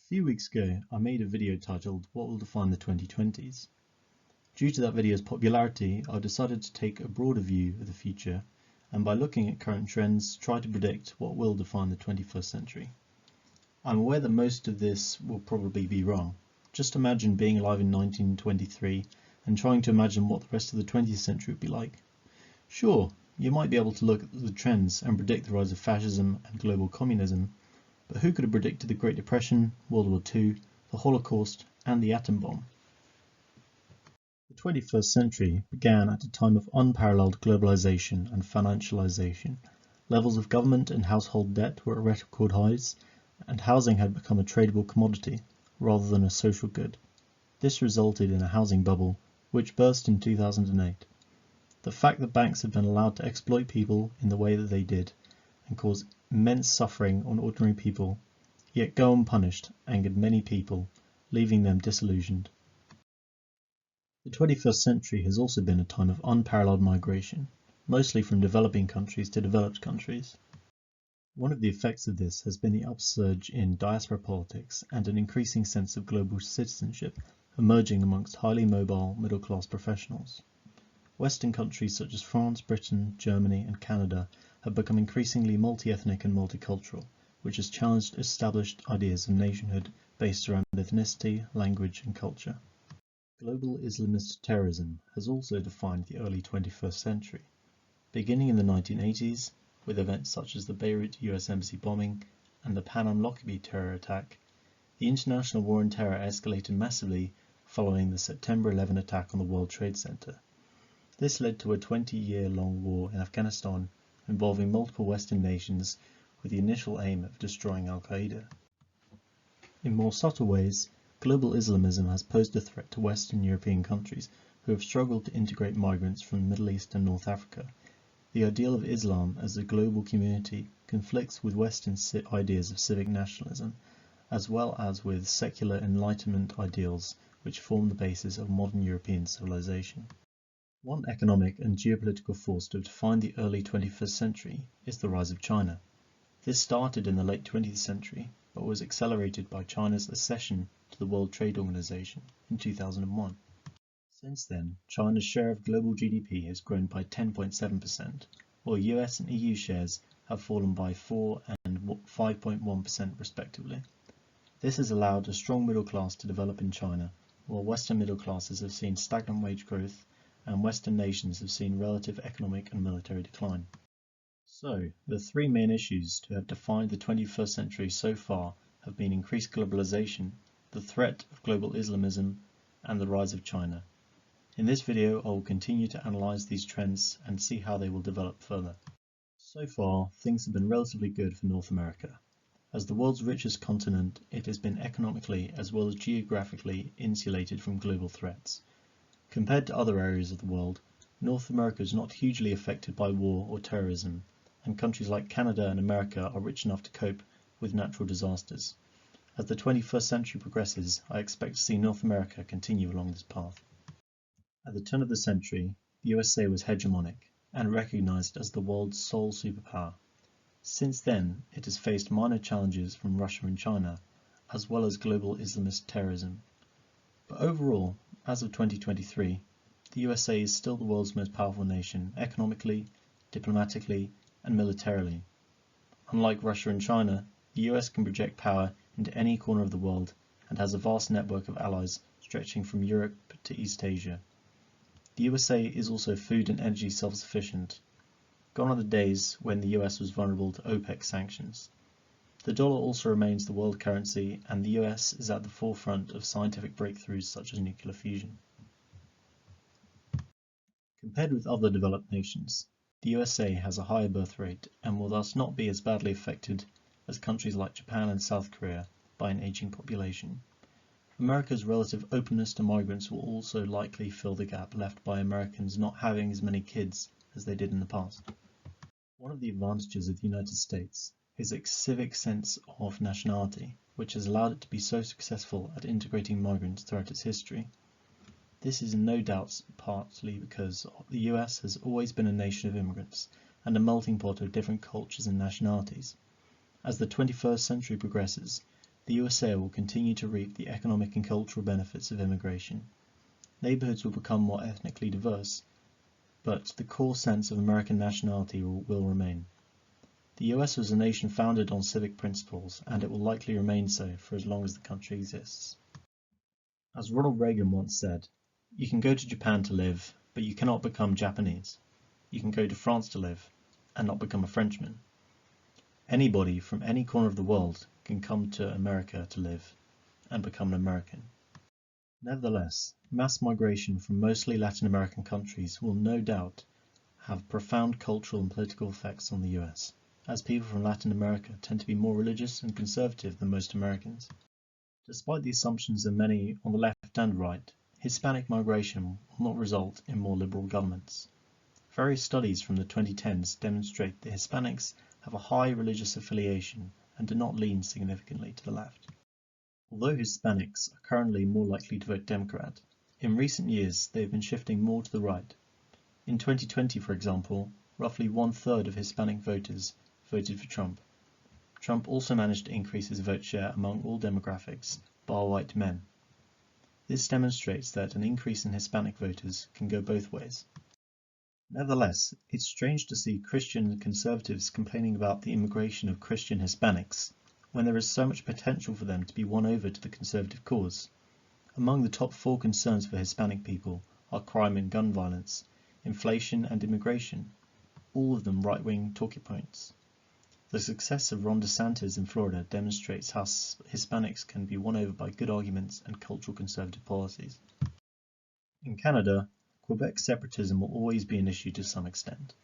few weeks ago, I made a video titled "What will define the 2020s?" Due to that video's popularity, I decided to take a broader view of the future and by looking at current trends, try to predict what will define the 21st century. I'm aware that most of this will probably be wrong. Just imagine being alive in 1923 and trying to imagine what the rest of the 20th century would be like. Sure, you might be able to look at the trends and predict the rise of fascism and global communism, but who could have predicted the Great Depression, World War II, the Holocaust, and the atom bomb? The 21st century began at a time of unparalleled globalization and financialization. Levels of government and household debt were at record highs, and housing had become a tradable commodity rather than a social good. This resulted in a housing bubble, which burst in 2008. The fact that banks had been allowed to exploit people in the way that they did and cause immense suffering on ordinary people, yet go unpunished, angered many people, leaving them disillusioned. The 21st century has also been a time of unparalleled migration, mostly from developing countries to developed countries. One of the effects of this has been the upsurge in diaspora politics and an increasing sense of global citizenship emerging amongst highly mobile middle-class professionals. Western countries such as France, Britain, Germany, and Canada have become increasingly multi-ethnic and multicultural, which has challenged established ideas of nationhood based around ethnicity, language, and culture. Global Islamist terrorism has also defined the early 21st century. Beginning in the 1980s, with events such as the Beirut US Embassy bombing and the Pan Am Lockerbie terror attack, the international war on terror escalated massively following the September 11 attack on the World Trade Center. This led to a 20-year-long war in Afghanistan involving multiple Western nations with the initial aim of destroying Al-Qaeda. In more subtle ways, global Islamism has posed a threat to Western European countries who have struggled to integrate migrants from the Middle East and North Africa. The ideal of Islam as a global community conflicts with Western ideas of civic nationalism, as well as with secular Enlightenment ideals which form the basis of modern European civilization. One economic and geopolitical force to have defined the early 21st century is the rise of China. This started in the late 20th century, but was accelerated by China's accession to the World Trade Organization in 2001. Since then, China's share of global GDP has grown by 10.7%, while US and EU shares have fallen by 4 and 5.1% respectively. This has allowed a strong middle class to develop in China, while Western middle classes have seen stagnant wage growth and Western nations have seen relative economic and military decline. So, the three main issues to have defined the 21st century so far have been increased globalization, the threat of global Islamism, and the rise of China. In this video, I will continue to analyze these trends and see how they will develop further. So far, things have been relatively good for North America. As the world's richest continent, it has been economically as well as geographically insulated from global threats. Compared to other areas of the world, North America is not hugely affected by war or terrorism, and countries like Canada and America are rich enough to cope with natural disasters. As the 21st century progresses, I expect to see North America continue along this path. At the turn of the century, the USA was hegemonic and recognized as the world's sole superpower. Since then, it has faced minor challenges from Russia and China, as well as global Islamist terrorism. But overall, as of 2023, the USA is still the world's most powerful nation economically, diplomatically, and militarily. Unlike Russia and China, the US can project power into any corner of the world and has a vast network of allies stretching from Europe to East Asia. The USA is also food and energy self-sufficient. Gone are the days when the US was vulnerable to OPEC sanctions. The dollar also remains the world currency, and the US is at the forefront of scientific breakthroughs such as nuclear fusion. Compared with other developed nations, the USA has a higher birth rate and will thus not be as badly affected as countries like Japan and South Korea by an aging population. America's relative openness to migrants will also likely fill the gap left by Americans not having as many kids as they did in the past. One of the advantages of the United States is its civic sense of nationality, which has allowed it to be so successful at integrating migrants throughout its history. This is no doubt partly because the US has always been a nation of immigrants and a melting pot of different cultures and nationalities. As the 21st century progresses, the USA will continue to reap the economic and cultural benefits of immigration. Neighborhoods will become more ethnically diverse, but the core sense of American nationality will remain. The US was a nation founded on civic principles, and it will likely remain so for as long as the country exists. As Ronald Reagan once said, "You can go to Japan to live, but you cannot become Japanese. You can go to France to live, and not become a Frenchman." Anybody from any corner of the world can come to America to live, and become an American. Nevertheless, mass migration from mostly Latin American countries will no doubt have profound cultural and political effects on the US, as people from Latin America tend to be more religious and conservative than most Americans. Despite the assumptions of many on the left and right, Hispanic migration will not result in more liberal governments. Various studies from the 2010s demonstrate that Hispanics have a high religious affiliation and do not lean significantly to the left. Although Hispanics are currently more likely to vote Democrat, in recent years they have been shifting more to the right. In 2020, for example, roughly 1/3 of Hispanic voters voted for Trump. Trump also managed to increase his vote share among all demographics, bar white men. This demonstrates that an increase in Hispanic voters can go both ways. Nevertheless, it's strange to see Christian conservatives complaining about the immigration of Christian Hispanics, when there is so much potential for them to be won over to the conservative cause. Among the top 4 concerns for Hispanic people are crime and gun violence, inflation and immigration, all of them right-wing talking points. The success of Ron DeSantis in Florida demonstrates how Hispanics can be won over by good arguments and cultural conservative policies. In Canada, Quebec separatism will always be an issue to some extent.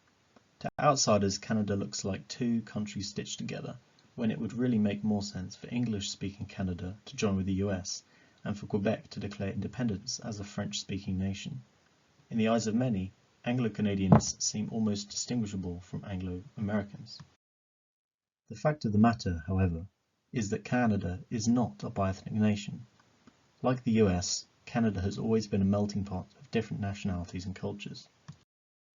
To outsiders, Canada looks like 2 countries stitched together, when it would really make more sense for English-speaking Canada to join with the US, and for Quebec to declare independence as a French-speaking nation. In the eyes of many, Anglo-Canadians seem almost distinguishable from Anglo-Americans. The fact of the matter, however, is that Canada is not a bi-ethnic nation. Like the US, Canada has always been a melting pot of different nationalities and cultures.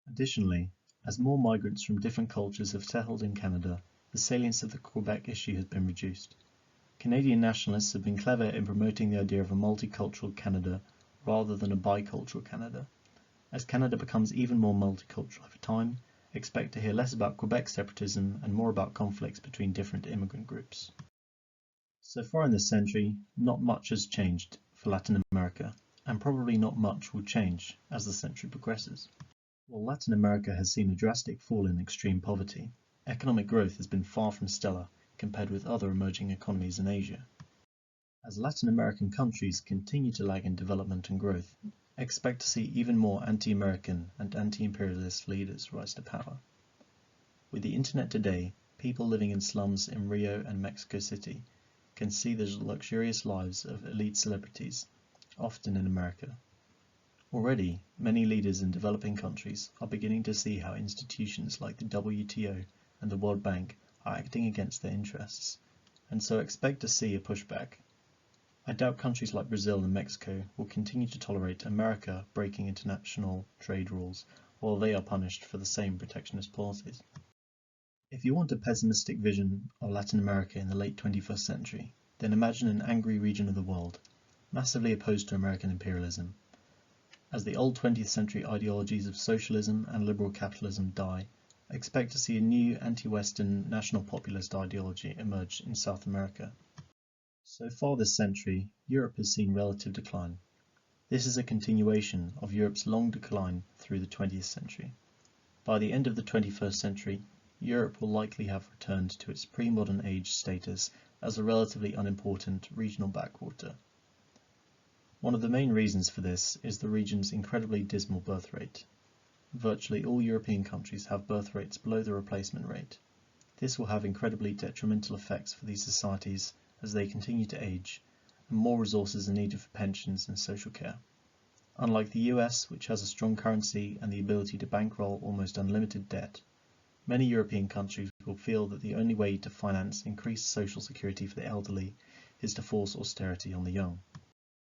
Additionally, as more migrants from different cultures have settled in Canada, the salience of the Quebec issue has been reduced. Canadian nationalists have been clever in promoting the idea of a multicultural Canada rather than a bicultural Canada. As Canada becomes even more multicultural over time, expect to hear less about Quebec separatism and more about conflicts between different immigrant groups. So far in this century, not much has changed for Latin America, and probably not much will change as the century progresses. While Latin America has seen a drastic fall in extreme poverty, economic growth has been far from stellar compared with other emerging economies in Asia. As Latin American countries continue to lag in development and growth, expect to see even more anti-American and anti-imperialist leaders rise to power. With the internet today, people living in slums in Rio and Mexico City can see the luxurious lives of elite celebrities, often in America. Already, many leaders in developing countries are beginning to see how institutions like the WTO and the World Bank are acting against their interests, and so expect to see a pushback. I doubt countries like Brazil and Mexico will continue to tolerate America breaking international trade rules while they are punished for the same protectionist policies. If you want a pessimistic vision of Latin America in the late 21st century, then imagine an angry region of the world, massively opposed to American imperialism. As the old 20th century ideologies of socialism and liberal capitalism die, expect to see a new anti-Western national populist ideology emerge in South America. So far this century, Europe has seen relative decline. This is a continuation of Europe's long decline through the 20th century. By the end of the 21st century, Europe will likely have returned to its pre-modern age status as a relatively unimportant regional backwater. One of the main reasons for this is the region's incredibly dismal birth rate. Virtually all European countries have birth rates below the replacement rate. This will have incredibly detrimental effects for these societies as they continue to age, and more resources are needed for pensions and social care. Unlike the US, which has a strong currency and the ability to bankroll almost unlimited debt, many European countries will feel that the only way to finance increased social security for the elderly is to force austerity on the young.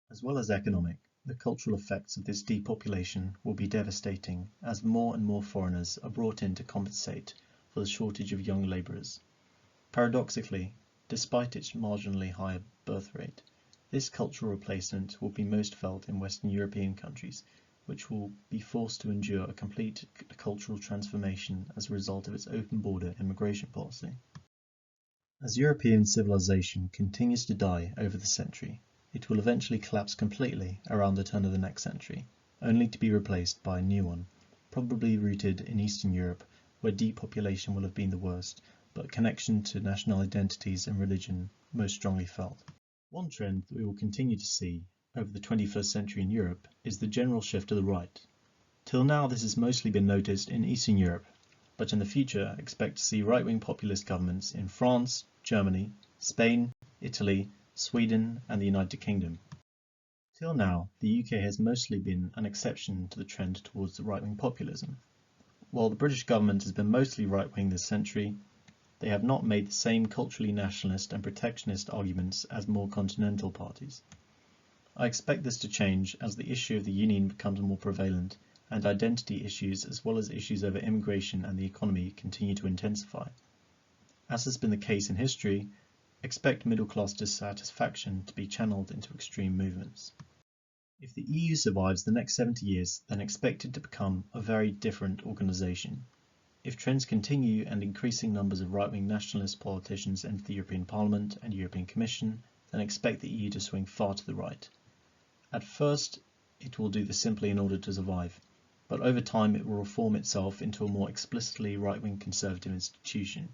As well as economic, the cultural effects of this depopulation will be devastating as more and more foreigners are brought in to compensate for the shortage of young labourers. Paradoxically, despite its marginally higher birth rate. This cultural replacement will be most felt in Western European countries, which will be forced to endure a complete cultural transformation as a result of its open border immigration policy. As European civilization continues to die over the century, it will eventually collapse completely around the turn of the next century, only to be replaced by a new one, probably rooted in Eastern Europe, where depopulation will have been the worst, but connection to national identities and religion most strongly felt. One trend that we will continue to see over the 21st century in Europe is the general shift to the right. Till now this has mostly been noticed in Eastern Europe, but in the future expect to see right-wing populist governments in France, Germany, Spain, Italy, Sweden and the United Kingdom. Till now, the UK has mostly been an exception to the trend towards the right-wing populism. While the British government has been mostly right-wing this century, they have not made the same culturally nationalist and protectionist arguments as more continental parties. I expect this to change as the issue of the Union becomes more prevalent and identity issues as well as issues over immigration and the economy continue to intensify. As has been the case in history, expect middle-class dissatisfaction to be channeled into extreme movements. If the EU survives the next 70 years, then expect it to become a very different organisation. If trends continue and increasing numbers of right-wing nationalist politicians enter the European Parliament and European Commission, then expect the EU to swing far to the right. At first, it will do this simply in order to survive, but over time it will reform itself into a more explicitly right-wing conservative institution.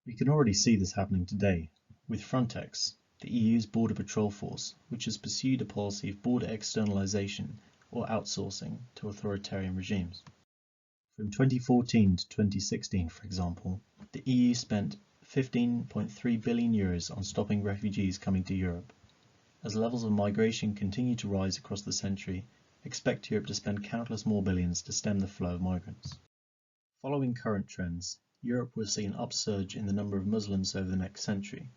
We can already see this happening today, with Frontex, the EU's border patrol force, which has pursued a policy of border externalisation or outsourcing to authoritarian regimes. From 2014 to 2016, for example, the EU spent €15.3 billion on stopping refugees coming to Europe. As levels of migration continue to rise across the century, expect Europe to spend countless more billions to stem the flow of migrants. Following current trends, Europe will see an upsurge in the number of Muslims over the next century.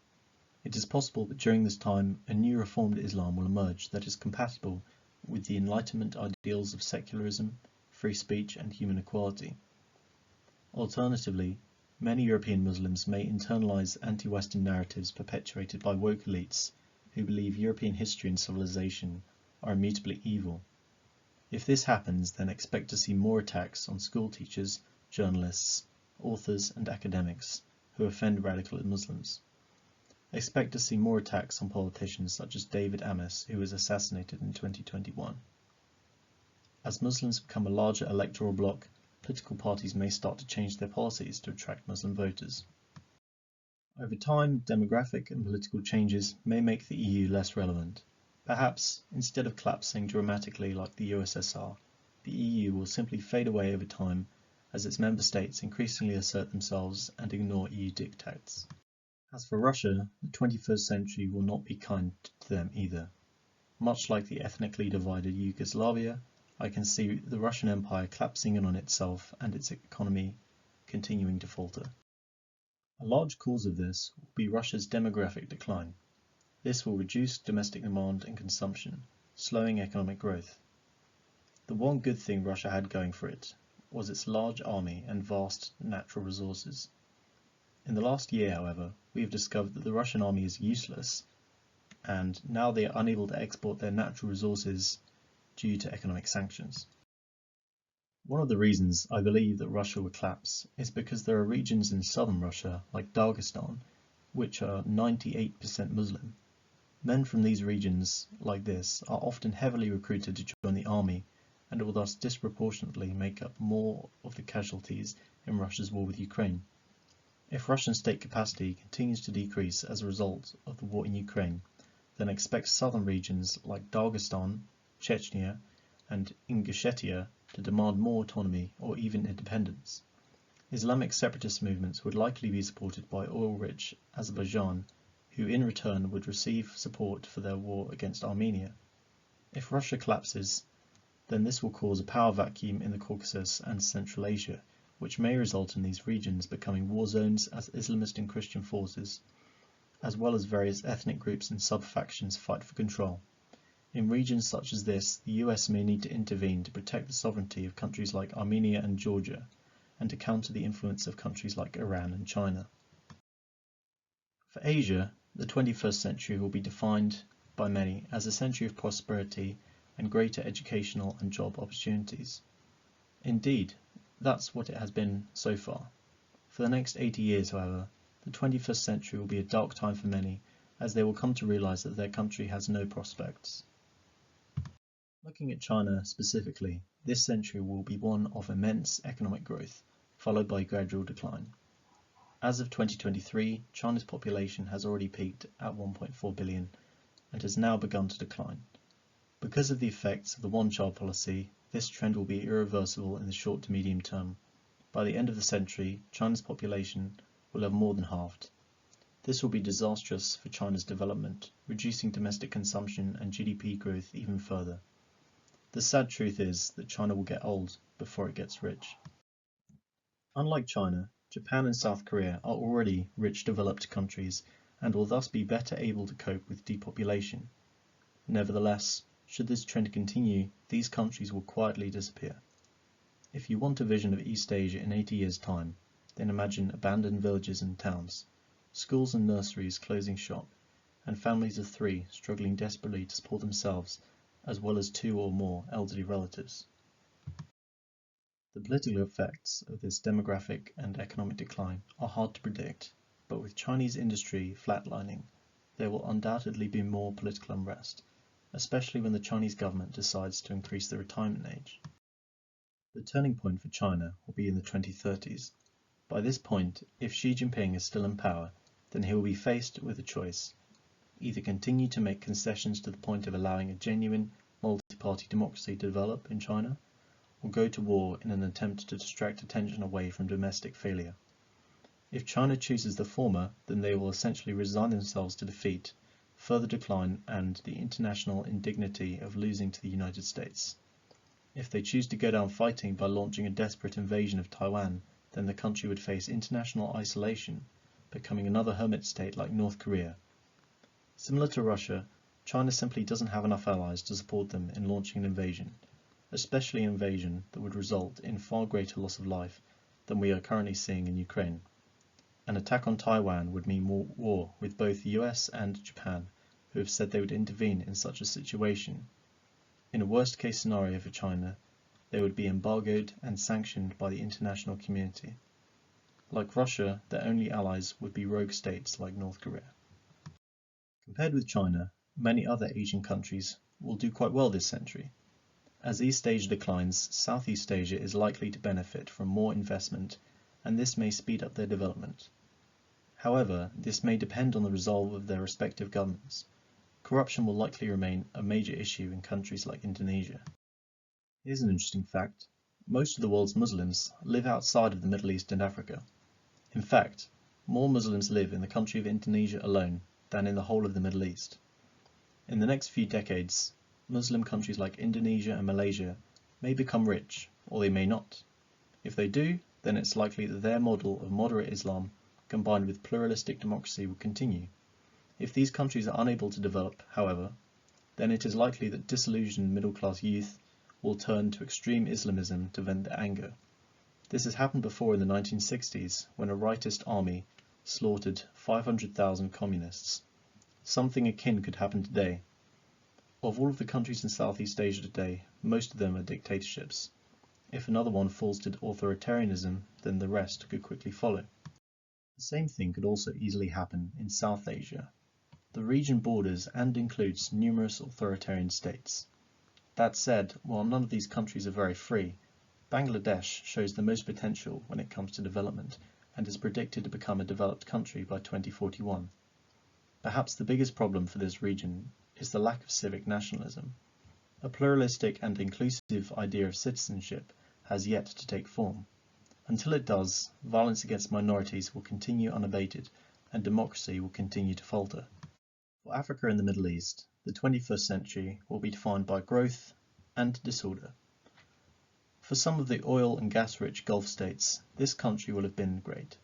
It is possible that during this time a new reformed Islam will emerge that is compatible with the Enlightenment ideals of secularism, free speech and human equality. Alternatively, many European Muslims may internalise anti-Western narratives perpetuated by woke elites who believe European history and civilization are immutably evil. If this happens, then expect to see more attacks on school teachers, journalists, authors and academics who offend radical Muslims. Expect to see more attacks on politicians such as David Amis, who was assassinated in 2021. As Muslims become a larger electoral bloc, political parties may start to change their policies to attract Muslim voters. Over time, demographic and political changes may make the EU less relevant. Perhaps, instead of collapsing dramatically like the USSR, the EU will simply fade away over time as its member states increasingly assert themselves and ignore EU diktats. As for Russia, the 21st century will not be kind to them either. Much like the ethnically divided Yugoslavia, I can see the Russian Empire collapsing in on itself and its economy continuing to falter. A large cause of this will be Russia's demographic decline. This will reduce domestic demand and consumption, slowing economic growth. The one good thing Russia had going for it was its large army and vast natural resources. In the last year, however, we have discovered that the Russian army is useless, and now they are unable to export their natural resources due to economic sanctions. One of the reasons I believe that Russia will collapse is because there are regions in southern Russia, like Dagestan, which are 98% Muslim. Men from these regions, like this, are often heavily recruited to join the army and will thus disproportionately make up more of the casualties in Russia's war with Ukraine. If Russian state capacity continues to decrease as a result of the war in Ukraine, then expect southern regions like Dagestan, Chechnya, and Ingushetia to demand more autonomy or even independence. Islamic separatist movements would likely be supported by oil-rich Azerbaijan, who in return would receive support for their war against Armenia. If Russia collapses, then this will cause a power vacuum in the Caucasus and Central Asia, which may result in these regions becoming war zones as Islamist and Christian forces, as well as various ethnic groups and sub-factions fight for control. In regions such as this, the US may need to intervene to protect the sovereignty of countries like Armenia and Georgia, and to counter the influence of countries like Iran and China. For Asia, the 21st century will be defined by many as a century of prosperity and greater educational and job opportunities. Indeed, that's what it has been so far. For the next 80 years, however, the 21st century will be a dark time for many, as they will come to realize that their country has no prospects. Looking at China specifically, this century will be one of immense economic growth, followed by gradual decline. As of 2023, China's population has already peaked at 1.4 billion and has now begun to decline. Because of the effects of the one-child policy, this trend will be irreversible in the short to medium term. By the end of the century, China's population will have more than halved. This will be disastrous for China's development, reducing domestic consumption and GDP growth even further. The sad truth is that China will get old before it gets rich. Unlike China, Japan and South Korea are already rich developed countries and will thus be better able to cope with depopulation. Nevertheless, should this trend continue, these countries will quietly disappear. If you want a vision of East Asia in 80 years' time, then imagine abandoned villages and towns, schools and nurseries closing shop, and families of 3 struggling desperately to support themselves, as well as 2 or more elderly relatives. The political effects of this demographic and economic decline are hard to predict, but with Chinese industry flatlining, there will undoubtedly be more political unrest, especially when the Chinese government decides to increase the retirement age. The turning point for China will be in the 2030s. By this point, if Xi Jinping is still in power, then he will be faced with a choice: either continue to make concessions to the point of allowing a genuine multi-party democracy to develop in China, or go to war in an attempt to distract attention away from domestic failure. If China chooses the former, then they will essentially resign themselves to defeat, further decline, and the international indignity of losing to the United States. If they choose to go down fighting by launching a desperate invasion of Taiwan, then the country would face international isolation, becoming another hermit state like North Korea. Similar to Russia, China simply doesn't have enough allies to support them in launching an invasion, especially an invasion that would result in far greater loss of life than we are currently seeing in Ukraine. An attack on Taiwan would mean more war with both the US and Japan, who have said they would intervene in such a situation. In a worst-case scenario for China, they would be embargoed and sanctioned by the international community. Like Russia, their only allies would be rogue states like North Korea. Compared with China, many other Asian countries will do quite well this century. As East Asia declines, Southeast Asia is likely to benefit from more investment, and this may speed up their development. However, this may depend on the resolve of their respective governments. Corruption will likely remain a major issue in countries like Indonesia. Here's an interesting fact: most of the world's Muslims live outside of the Middle East and Africa. In fact, more Muslims live in the country of Indonesia alone than in the whole of the Middle East. In the next few decades, Muslim countries like Indonesia and Malaysia may become rich, or they may not. If they do, then it's likely that their model of moderate Islam combined with pluralistic democracy will continue. If these countries are unable to develop, however, then it is likely that disillusioned middle-class youth will turn to extreme Islamism to vent their anger. This has happened before in the 1960s, when a rightist army slaughtered 500,000 communists. Something akin could happen today. Of all of the countries in Southeast Asia today, most of them are dictatorships. If another one falls to authoritarianism, then the rest could quickly follow. The same thing could also easily happen in South Asia. The region borders and includes numerous authoritarian states. That said, while none of these countries are very free, Bangladesh shows the most potential when it comes to development and is predicted to become a developed country by 2041. Perhaps the biggest problem for this region is the lack of civic nationalism. A pluralistic and inclusive idea of citizenship has yet to take form. Until it does, violence against minorities will continue unabated and democracy will continue to falter. For Africa and the Middle East, the 21st century will be defined by growth and disorder. For some of the oil and gas-rich Gulf states, this country will have been great.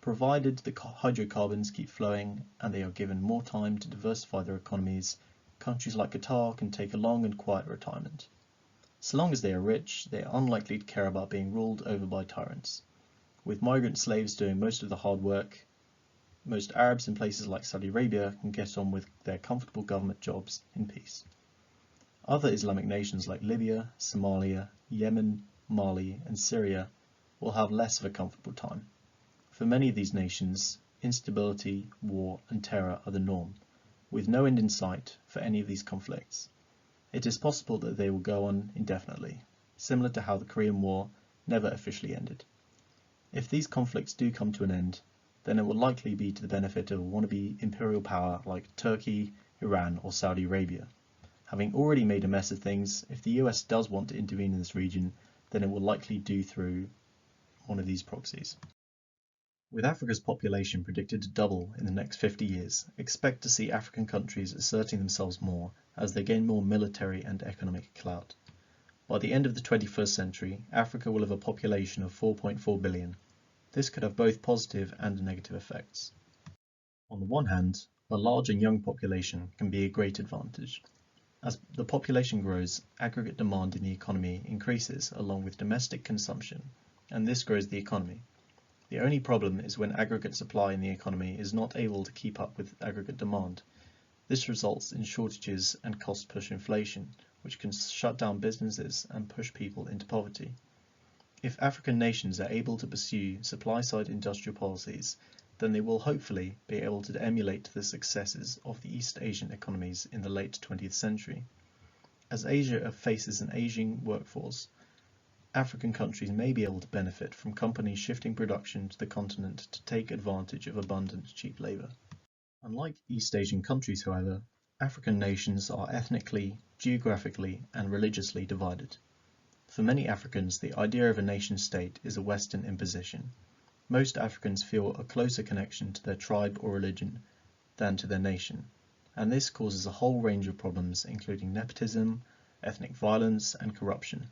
Provided the hydrocarbons keep flowing and they are given more time to diversify their economies, countries like Qatar can take a long and quiet retirement. So long as they are rich, they are unlikely to care about being ruled over by tyrants. With migrant slaves doing most of the hard work, most Arabs in places like Saudi Arabia can get on with their comfortable government jobs in peace. Other Islamic nations like Libya, Somalia, Yemen, Mali, and Syria will have less of a comfortable time. For many of these nations, instability, war, and terror are the norm, with no end in sight for any of these conflicts. It is possible that they will go on indefinitely, similar to how the Korean War never officially ended. If these conflicts do come to an end, then it will likely be to the benefit of a wannabe imperial power like Turkey, Iran, or Saudi Arabia. Having already made a mess of things, if the US does want to intervene in this region, then it will likely do through one of these proxies. With Africa's population predicted to double in the next 50 years, expect to see African countries asserting themselves more as they gain more military and economic clout. By the end of the 21st century, Africa will have a population of 4.4 billion. This could have both positive and negative effects. On the one hand, a large and young population can be a great advantage. As the population grows, aggregate demand in the economy increases along with domestic consumption, and this grows the economy. The only problem is when aggregate supply in the economy is not able to keep up with aggregate demand. This results in shortages and cost-push inflation, which can shut down businesses and push people into poverty. If African nations are able to pursue supply-side industrial policies, then they will hopefully be able to emulate the successes of the East Asian economies in the late 20th century. As Asia faces an aging workforce, African countries may be able to benefit from companies shifting production to the continent to take advantage of abundant cheap labour. Unlike East Asian countries, however, African nations are ethnically, geographically, and religiously divided. For many Africans, the idea of a nation-state is a Western imposition. Most Africans feel a closer connection to their tribe or religion than to their nation, and this causes a whole range of problems including nepotism, ethnic violence, and corruption.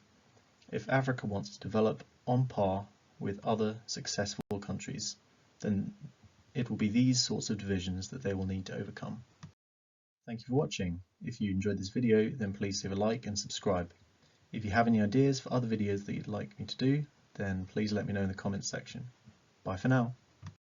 If Africa wants to develop on par with other successful countries, then it will be these sorts of divisions that they will need to overcome. Thank you for watching. If you enjoyed this video, then please leave a like and subscribe. If you have any ideas for other videos that you'd like me to do, then please let me know in the comments section. Bye for now.